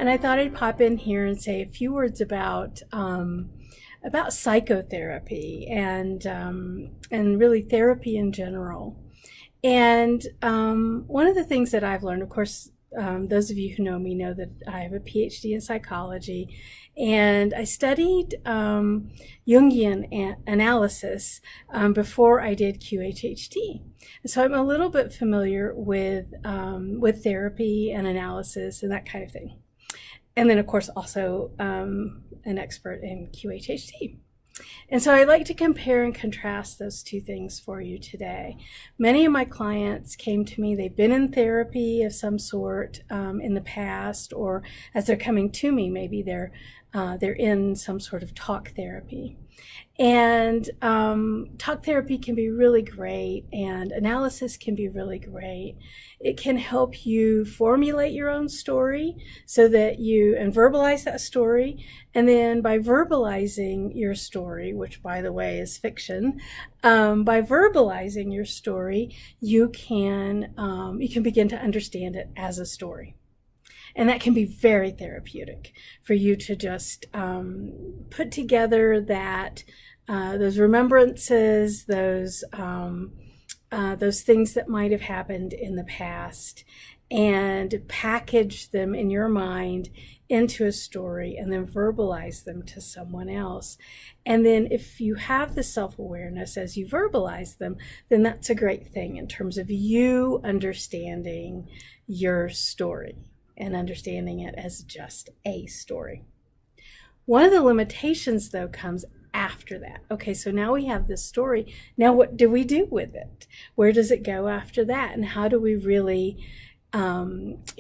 and I thought I'd pop in here and say a few words about psychotherapy and really therapy in general. And one of the things that I've learned, of course, those of you who know me know that I have a PhD in psychology, and I studied Jungian analysis before I did QHHT. And so I'm a little bit familiar with therapy and analysis and that kind of thing. And then, of course, also an expert in QHHT. And so I like to compare and contrast those two things for you today. Many of my clients came to me, they've been in therapy of some sort in the past, or as they're coming to me, maybe they're in some sort of talk therapy. And talk therapy can be really great, and analysis can be really great. It can help you formulate your own story so that and verbalize that story. And then by verbalizing your story, which by the way is fiction, by verbalizing your story, you can begin to understand it as a story. And that can be very therapeutic for you to just put together those remembrances, those things that might have happened in the past, and package them in your mind into a story and then verbalize them to someone else. And then if you have the self-awareness as you verbalize them, then that's a great thing in terms of you understanding your story and understanding it as just a story. One of the limitations, though, comes after that. Okay, so now we have this story. Now what do we do with it? Where does it go after that? And how do we really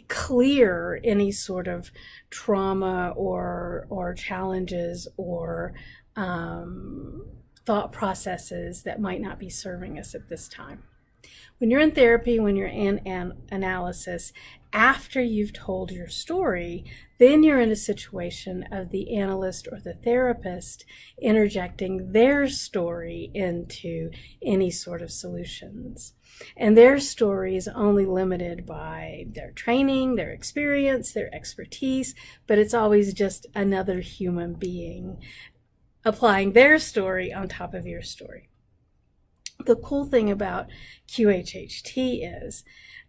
clear any sort of trauma or challenges or thought processes that might not be serving us at this time? When you're in therapy, when you're in analysis, after you've told your story, then you're in a situation of the analyst or the therapist interjecting their story into any sort of solutions. And their story is only limited by their training, their experience, their expertise, but it's always just another human being applying their story on top of your story. The cool thing about QHHT is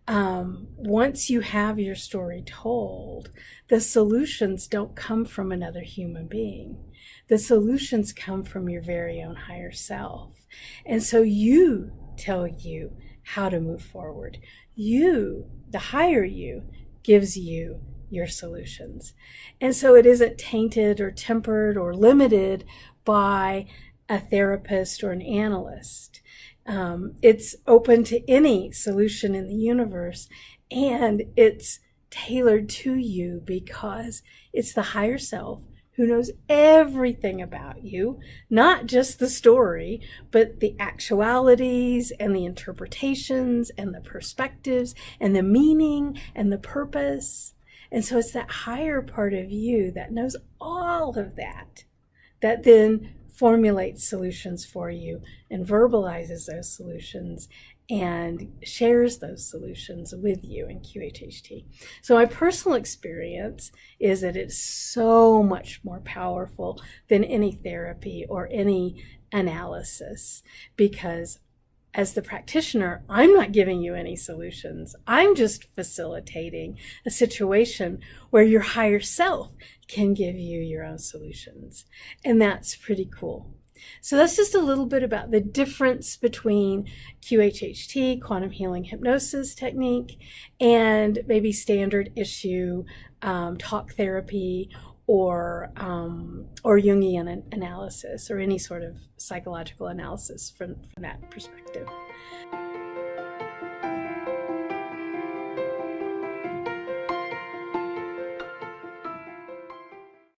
once you have your story told, the solutions don't come from another human being. The solutions come from your very own higher self. And so you tell you how to move forward. You, the higher you, gives you your solutions. And so it isn't tainted or tempered or limited by a therapist or an analyst. It's open to any solution in the universe, and it's tailored to you because it's the higher self who knows everything about you, not just the story, but the actualities and the interpretations and the perspectives and the meaning and the purpose. And so it's that higher part of you that knows all of that then formulates solutions for you and verbalizes those solutions and shares those solutions with you in QHHT. So my personal experience is that it's so much more powerful than any therapy or any analysis, because as the practitioner, I'm not giving you any solutions. I'm just facilitating a situation where your higher self can give you your own solutions. And that's pretty cool. So that's just a little bit about the difference between QHHT, quantum healing hypnosis technique, and maybe standard issue talk therapy or Jungian analysis or any sort of psychological analysis from that perspective.